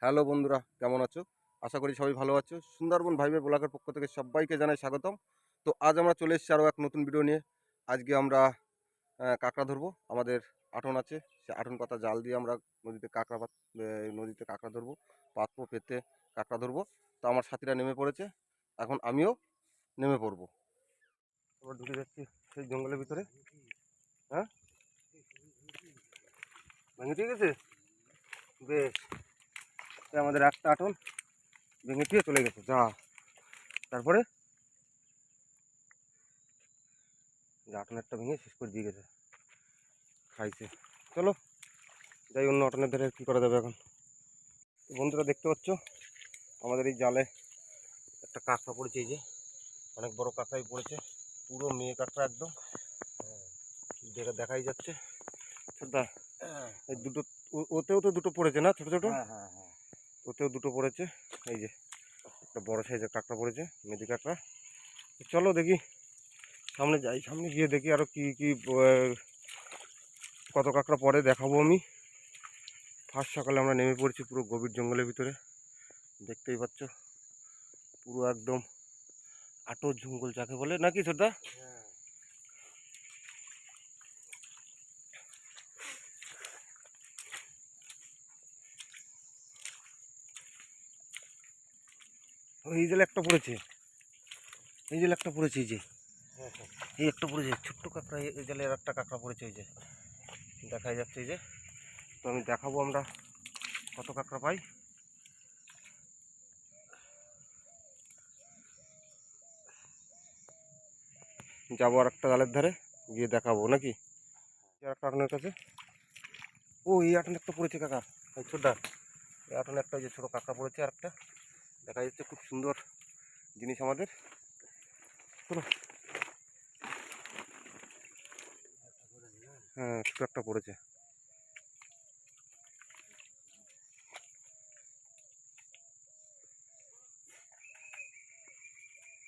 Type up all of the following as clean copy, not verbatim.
Hello বন্ধুরা, কেমন আছো? আশা করি সবাই ভালো আছো। সুন্দরবন ভাইবে ব্লগের পক্ষ থেকে সবাইকে জানাই স্বাগতম। তো আজ আমরা চলে এসেছি আরও এক নতুন ভিডিও নিয়ে। আজকে আমরা কাঁকড়া ধরবো। আমাদের আটন আছে, সে আটন পাতা জাল দিয়ে আমরা নদীতে নদীতে কাঁকড়া ধরবো, পাতবো, পেতে কাঁকড়া ধরবো। তো আমার সাথীরা নেমে পড়েছে, এখন আমিও নেমে পড়বো। আমরা ঢুকে যাচ্ছি সেই জঙ্গলের ভিতরে। হ্যাঁ, ভেঙে দিয়ে গেছে বেশ। আমাদের একটা আটন ভেঙে দিয়ে চলে গেছে, যা। তারপরে আটনেরটা ভেঙে শেষ করে দিয়ে গেছে, খাইছে। চলো যাই অন্য আটনের ধারে, কী করা যাবে এখন। বন্ধুরা দেখতে পাচ্ছ আমাদের এই জালে একটা কাঁকড়া পড়েছে, এই যে অনেক বড় কাঁকড়াই পড়েছে, পুরো মেয়ে কাঁকড়া একদম দেখাই যাচ্ছে। ছোটদা, এই দুটো ওতেও তো দুটো পড়েছে না, ছোট ছোট? ওতেও দুটো পড়েছে। এই যে একটা বড় সাইজের কাঁকড়া পড়েছে, মেদি কাঁকড়া। চলো দেখি সামনে যাই, সামনে গিয়ে দেখি আরো কি কি কত কাঁকড়া পরে দেখাবো আমি। ফার্স্ট সকালে আমরা নেমে পড়েছি পুরো গভীর জঙ্গলের ভিতরে, দেখতেই পাচ্ছ পুরো একদম আটর জঙ্গল যাকে বলে, নাকি ছোটদা? এই জালে একটা পড়েছে, এই জালে একটা পড়েছে, এই যে এই একটা পড়েছে ছোট্ট কাঁকড়া। এই জালে আর একটা কাঁকড়া পড়েছে, এই যে দেখা যাচ্ছে। এই যে, তো আমি দেখাবো আমরা কত কাঁকড়া পাই। যাবো আর একটা জালের ধারে গিয়ে দেখাবো, নাকি? আর একটা আটনের কাছে, ও এই আটনে একটা পড়েছে কাকা, ছোটদা। এই আটনে একটা যে ছোটো কাঁকড়া পড়েছে, আর একটা দেখা যাচ্ছে। খুব সুন্দর জিনিস আমাদের। চলো, হ্যাঁ ছোটো একটা পড়েছে।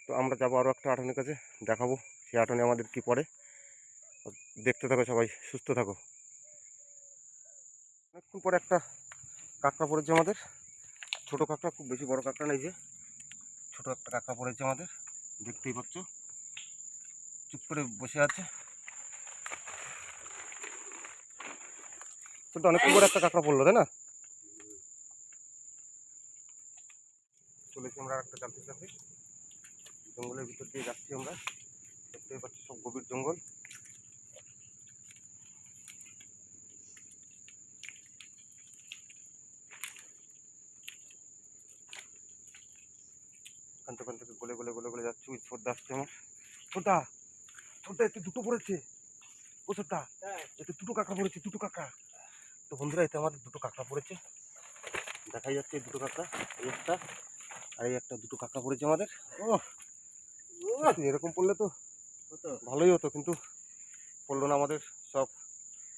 তো আমরা যাবো আরও একটা আটনের কাছে, দেখাবো সেই আটনে আমাদের কি পড়ে। দেখতে থাকো সবাই, সুস্থ থাকো। অনেকক্ষণ পরে একটা কাঁকড়া পড়েছে আমাদের, ছোটো কাঁকড়া, খুব বেশি বড় কাঁকড়া নেই, যে ছোটো একটা কাঁকড়া পড়েছে আমাদের, দেখতেই পাচ্ছ। চুপ করে বসে আছে। তো অনেকক্ষণ পরে একটা কাঁকড়া পড়লো, তাই না? চলেছি আমরা একটা জালতির কাছে, জঙ্গলের ভিতর দিয়ে যাচ্ছি আমরা, দেখতেই পাচ্ছি সব গভীর জঙ্গল। ওখান থেকে গলে গলে গলে গলে যাচ্ছি। ওই ছোটদা আসছে আমার, ছোটদা, ছোটদা এতে দুটো পড়েছে। ও ছোটদা, এতে দুটো কাঁকড়া পড়েছে, দুটো কাঁকড়া। তো বন্ধুরা, এতে আমাদের দুটো কাঁকড়া পড়েছে, দেখাই যাচ্ছে। এই দুটো কাঁকড়া, এই একটা আর এই একটা, দুটো কাঁকড়া পড়েছে আমাদের। ও এরকম পড়লে তো ভালোই হতো, কিন্তু পড়লো না আমাদের। সব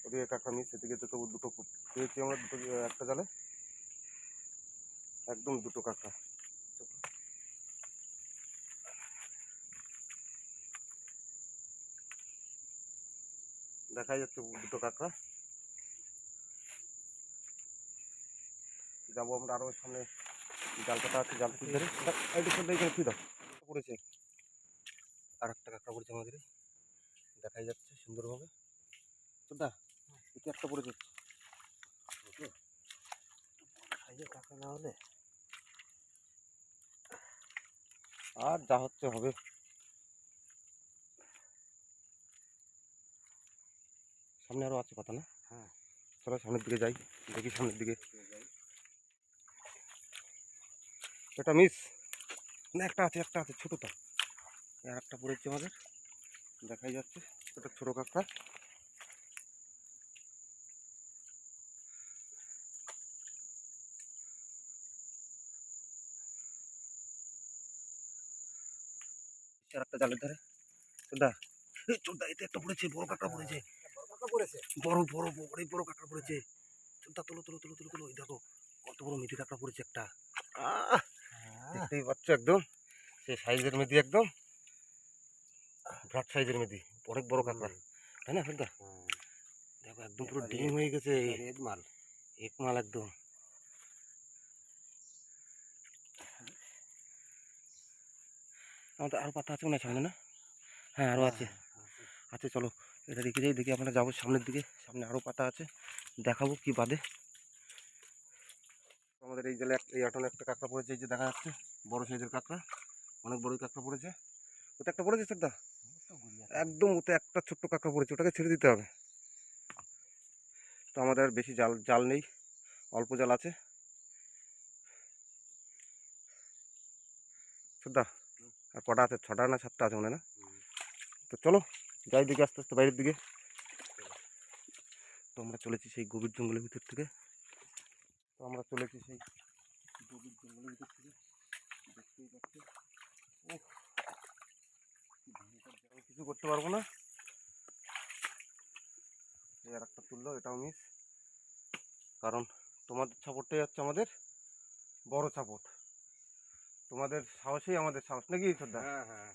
ওদিকে কাঁকড়া মিস, এদিকে তো তবু দুটো পেয়েছি আমরা, দুটো একটা জালে একদম দুটো কাঁকড়া। দেখা যাচ্ছে দুটো কাঁকড়া। যাবো আমরা আরও সামনে, জাল পাতা আছে, জাল ধরে এখানে কি দাও পড়েছে। আর একটা কাঁকড়া পড়েছে আমাদের, দেখাই যাচ্ছে সুন্দরভাবে। চোদ্দা, এতে একটা পড়েছে, কাঁকড়া না হলে আর যা হচ্ছে হবে। সামনে আরো আছে পাতা, না? হ্যাঁ, চলো সামনের দিকে যাই, দেখি সামনের দিকে। এটা মিস না, একটা আছে, একটা আছে ছোটোটা। আর একটা পড়েছে আমাদের, দেখাই যাচ্ছে। এটা ছোটো কাঁকড়া। আর একটা জালের ধারে, চোদ্দা, এই চোদ্দা, এতে একটা পড়েছে, বড় কাঁকড়া পড়েছে। বড় বড় বড় বড় কাঁকড়া পড়েছে। চোদ্দা, তোলো তোলো তোলো তোলো তোলো, ওই দেখো কত বড় মেথি কাঁকড়া পড়েছে একটা। দেখতেই পাচ্ছ একদম সেই সাইজের মেথি, একদম বিরাট সাইজের মেথি, অনেক বড় কাঁকড়া, তাই না চোদ্দা? দেখো একদম পুরো ডিম হয়ে গেছে, এক মাল একদম। আমাদের আরও পাতা আছে না সামনে, না? হ্যাঁ আরও আছে। আচ্ছা চলো এটা রেখে যাই, দেখি আমরা যাবো সামনের দিকে, সামনে আরও পাতা আছে, দেখাবো কি বাদে। আমাদের এই জালে এই আটনে একটা কাঁকড়া পড়েছে, এই যে দেখা যাচ্ছে বড় সাইজের কাঁকড়া, অনেক বড়ই কাঁকড়া পড়েছে। ওতে একটা পড়েছে ছোট্টা, একদম ওতে একটা ছোট্ট কাঁকড়া পড়েছে, ওটাকে ছেড়ে দিতে হবে। তো আমাদের আর বেশি জাল জাল নেই, অল্প জাল আছে। ছোট্টা আর কটা আছে? 6টা না 7টা আছে মনে হয়, না? তো চলো যাই দিকে আস্তে আস্তে বাইরের দিকে। তো আমরা চলেছি সেই গভীর জঙ্গলের ভিতর থেকে, তো আমরা চলেছি সেই গভীর জঙ্গলের ভিতর থেকে, দেখতেই পাচ্ছি। ওহ, কি ভয়ঙ্কর জায়গা, আমি কিছু করতে পারবো না। এই আর একটা তুললো, এটাও মিস, কারণ তোমাদের সাপোর্টটাই হচ্ছে আমাদের বড় সাপোর্ট, তোমাদের সাহসেই আমাদের সাহস, নাকি শ্রদ্ধা? হ্যাঁ হ্যাঁ।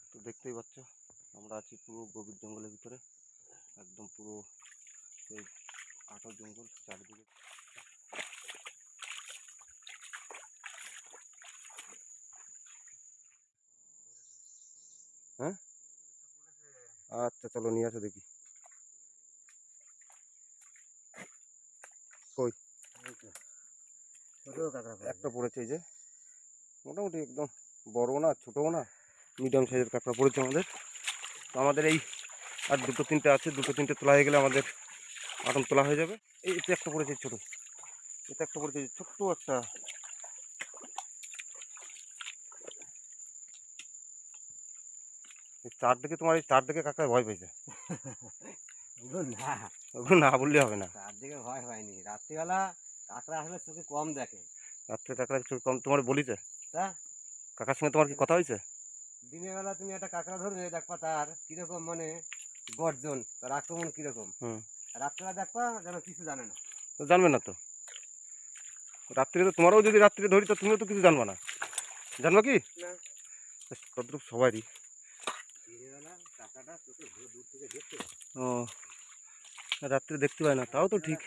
তো দেখতেই পাচ্ছ আমরা আছি পুরো গভীর জঙ্গলের ভিতরে, একদম পুরো সেই আটো জঙ্গল চারিদিকে। হ্যাঁ আচ্ছা চলো নিয়ে আসো দেখি। কই? ছোট কাঁকড়া একটা পড়েছে, এই যে মোটামুটি একদম বড়ও না ছোটও না, মিডিয়াম সাইজের কাঁকড়া পড়েছে আমাদের। তো আমাদের এই আর দুটো তিনটে আছে, দুটো তিনটে তোলা হয়ে গেলে আমাদের আটন তোলা হয়ে যাবে। এই এতে একটা পড়েছে ছোট, এটা একটা পড়েছে ছোট্ট একটা। চারদিকে তোমার এই চারদিকে কাঁকড়া ভয় পেয়েছে, না ওগুলো না বললে হবে না। চারদিকে ভয় হয়নি, রাত্রিবেলা কাঁকড়া আসলে চোখে কম দেখে। রাত্রে কাঁকড়া একটু কম তোমার বলিছে? তা কাকার সঙ্গে তোমার কি কথা হয়েছে? দিনের বেলা তুমি একটা কাঁকড়া ধরবে, দেখবা তার কিরকম মানে গর্জন, তার আক্রমণ কিরকম। হুম, রাত্রিবেলা দেখবা যেন কিছু জানে না। তো জানবে না তো, রাত্রে তো তোমারও যদি রাত্রে ধরি তো তুমিও তো কিছু জানবে না, জানবা কি? না, তদ্রুপ সবারই। দিনের বেলা কাঁকড়াটা চোখে দূর থেকে দেখতে পায়। ও রাত্রে দেখতে পায় না, তাও তো ঠিক।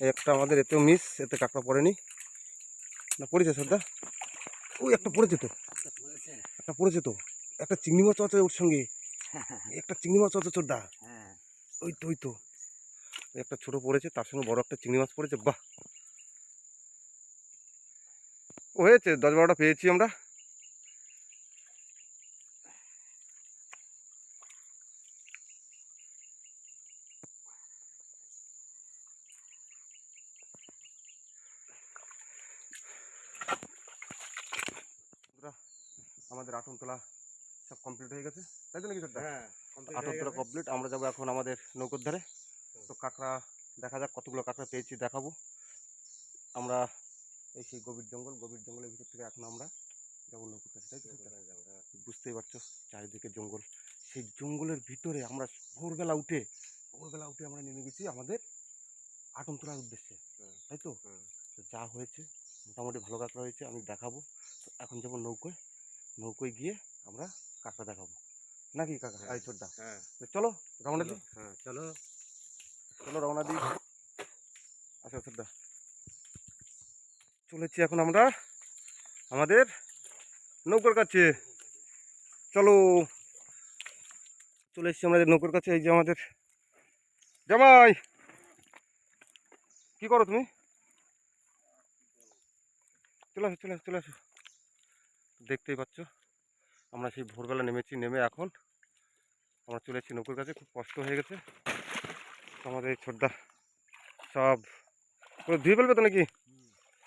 এই একটা আমাদের এতেও মিস, এতে কাঁকড়া পড়েনি, না পড়েছে শ্রদ্ধা? ওই একটা পড়েছে তো, একটা পড়েছে তো, একটা চিংড়ি মাছ আছে ওর সঙ্গে, একটা চিংড়ি মাছ আছে শ্রদ্ধা। হ্যাঁ ওই তো ওই তো, ওই একটা ছোট পড়েছে, তার সঙ্গে বড় একটা চিংড়ি মাছ পড়েছে। বাহ, ও হয়েছে 10-12টা পেয়েছি আমরা। আমাদের আটন তোলা সব কমপ্লিট হয়ে গেছে, তাই তো নাকি শ্রদ্ধা? হ্যাঁ আটন তোলা কমপ্লিট, আমরা যাবো এখন আমাদের নৌকোর ধারে। তো কাঁকড়া দেখা যাক কতগুলো কাঁকড়া পেয়েছি, দেখাবো। আমরা এই সেই গভীর জঙ্গলের ভিতর থেকে এখন আমরা যাবো নৌকোর কাছে, তাই তো শ্রদ্ধা? বুঝতেই পারছো চারিদিকে জঙ্গল, সেই জঙ্গলের ভিতরে আমরা ভোরবেলা উঠে আমরা নেমে গেছি আমাদের আটন তোলার উদ্দেশ্যে, তাই তো? তো যা হয়েছে মোটামুটি ভালো কাঁকড়া হয়েছে, আমি দেখাবো। তো এখন যাবো নৌকোয় গিয়ে আমরা কাঁকড়া দেখাবো, নাকি কাকা? এই ছোট্টা, হ্যাঁ তো চলো রওনা দিই। হ্যাঁ চলো। চলো রওনা দিই। আচ্ছা ছোট্টা, চলেছি এখন আমরা আমাদের নৌকোর কাছে, চলো। চলে এসেছি আমাদের নৌকোর কাছে, এই যে আমাদের জামাই। কি করো তুমি? চলে আসো চলে আসো চলে আসো। দেখতেই পাচ্ছ আমরা সেই ভোরবেলা নেমেছি, নেমে এখন আমরা চলে এসেছি নৌকোর কাছে। খুব কষ্ট হয়ে গেছে, তো আমাদের এই ছোটদা সব পুরো ধুয়ে ফেলবে তো নাকি?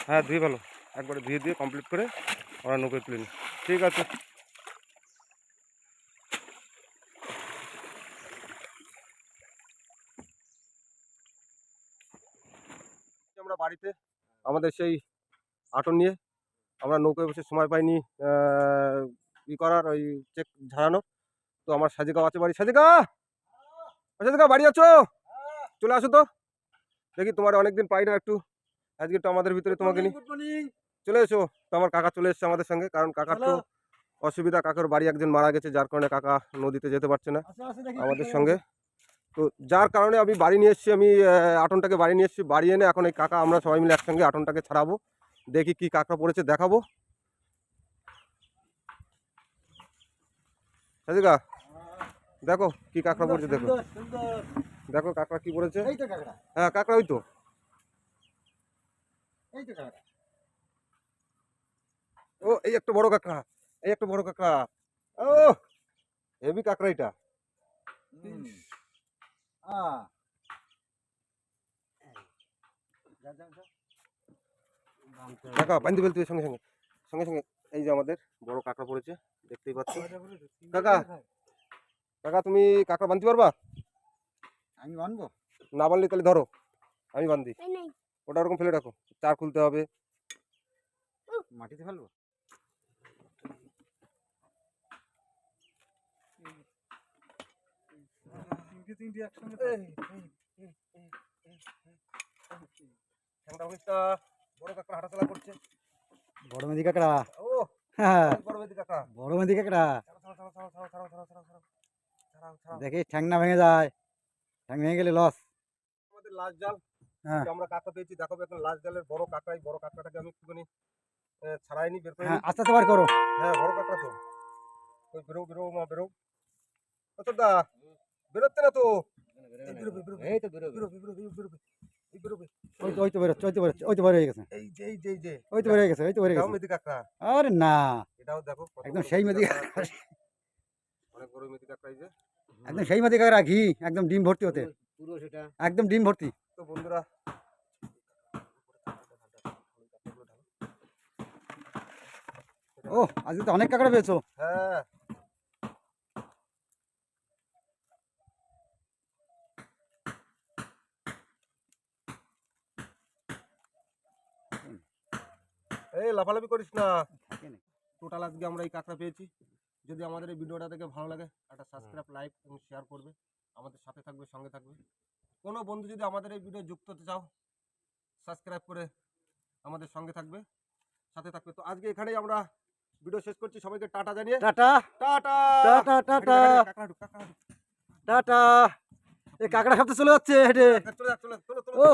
হ্যাঁ ধুয়ে ফেলো, একবারে ধুয়ে দিয়ে কমপ্লিট করে আমরা নৌকোয় তুলে নিই, ঠিক আছে? আমরা বাড়িতে আমাদের সেই আটন নিয়ে আমরা নৌকোয় বসে সময় পাইনি ই করার, ওই চেক ঝাড়ানোর। তো আমার সাজিকাও আছে বাড়ি, সাজিকা বাড়ি আছো? চলে আসো তো, দেখি তোমার অনেকদিন পাই না, একটু আজকে একটু আমাদের ভিতরে তোমাকে নিয়ে চলে এসো। তো আমার কাকা চলে এসছে আমাদের সঙ্গে, কারণ কাকার তো অসুবিধা, কাকার বাড়ি একজন মারা গেছে, যার কারণে কাকা নদীতে যেতে পারছে না আমাদের সঙ্গে। তো যার কারণে আমি বাড়ি নিয়ে এসেছি, আমি আটনটাকে বাড়ি নিয়ে এসেছি, বাড়ি এনে এখন এই কাকা আমরা সবাই মিলে একসঙ্গে আটনটাকে ছাড়াবো, দেখি কি কাঁকড়া পড়েছে দেখাবো। সাজিকা দেখো কি কাঁকড়া পড়েছে, দেখো সুন্দর, সুন্দর। দেখো কাঁকড়া কি পড়েছে। এই তো কাঁকড়া, হ্যাঁ কাঁকড়া ওই তো। এই তো কাঁকড়া। ও এই একটা বড় কাঁকড়া, এই একটা বড় কাঁকড়া। ও হেভি কাঁকড়া এটা। আহ, যা, যা, যা। কাকা বান্ধি ফেলতে হবে সঙ্গে সঙ্গে সঙ্গে সঙ্গে। এই যে আমাদের বড় কাঁকড়া পড়েছে, দেখতেই পাচ্ছ। কাকা কাকা তুমি কাঁকড়া বাঁধতে পারবা? আমি বানবো? না বানলে তাহলে ধরো, আমি বান্ধি। ওটা ওরকম ফেলে রাখো, চার খুলতে হবে। মাটিতে ফেলবো? ঠান্ডা অনেকটা বড় কাঁকড়া হাঁটাচলা করছে। বড় মেদি কাঁকড়া। ও হ্যাঁ, অনেক বড় মেদি কাঁকড়া। বড় মেদি কাঁকড়া। ছাড়াও ছাড়াও ছাড়াও ছাড়াও ছাড়াও ছাড়াও ছাড়াও ছাড়াও ছাড়াও ছাড়াও। দেখি ঠ্যাং না ভেঙে যায়, ঠ্যাং ভেঙে গেলে লস। আমাদের লাস্ট জাল, হ্যাঁ যে আমরা কাঁকড়া পেয়েছি দেখাবো এখন। লাস্ট জালের বড় কাঁকড়াই, বড় কাঁকড়াটাকে আমি একটুখানি ছাড়াইনি, বের করে হ্যাঁ, আস্তে আস্তে বার করো। হ্যাঁ বড় কাঁকড়া তো। ওই বেরো বেরো মা বেরো। দা বেরোচ্ছে না তো। এই বেরোবে বেরোবে এই তো বেরোবে। বেরোবে বেরোবে বেরোবে এই বেরোবে। ওই তো বেরোচ্ছে, ওই তো বেরোচ্ছে, ওই তো বের হয়ে গেছে, এই যে এই যে এই যে ওই তো বের হয়ে গেছে, ওই তো বের হয়ে এটাও গেছে। মেথি কাঁকড়া। আরে না, এটাও দেখো কত একদম বড় সেই মেথি মেদি কাঁকড়া কাঁকড়া, আছে। অনেক বড় মেথি কাঁকড়া এই যে। একদম সেই মেদি কাঁকড়া, ঘি একদম ডিম ভর্তি হতে, পুরো সেটা একদম ডিম ভর্তি। তো বন্ধুরা ও আজকে তো অনেক কাঁকড়া পেয়েছো। হ্যাঁ এই লাফালাফি করিস না। টোটাল আজকে আমরা এই কাঁকড়া পেয়েছি। যদি আমাদের এই ভিডিওটা থেকে ভালো লাগে একটা সাবস্ক্রাইব, লাইক এবং শেয়ার করবে, আমাদের সাথে থাকবে, সঙ্গে থাকবে। কোনো বন্ধু যদি আমাদের এই ভিডিও যুক্ত হতে চাও, সাবস্ক্রাইব করে আমাদের সঙ্গে থাকবে, সাথে থাকবে। তো আজকে এখানেই আমরা ভিডিও শেষ করছি। সবাইকে টাটা জানিয়ে tata tata tata tata tata. এই কাঁকড়া সব তো চলে যাচ্ছে হেঁটে। চলে যাক চলে যাক, চলো চলো। ও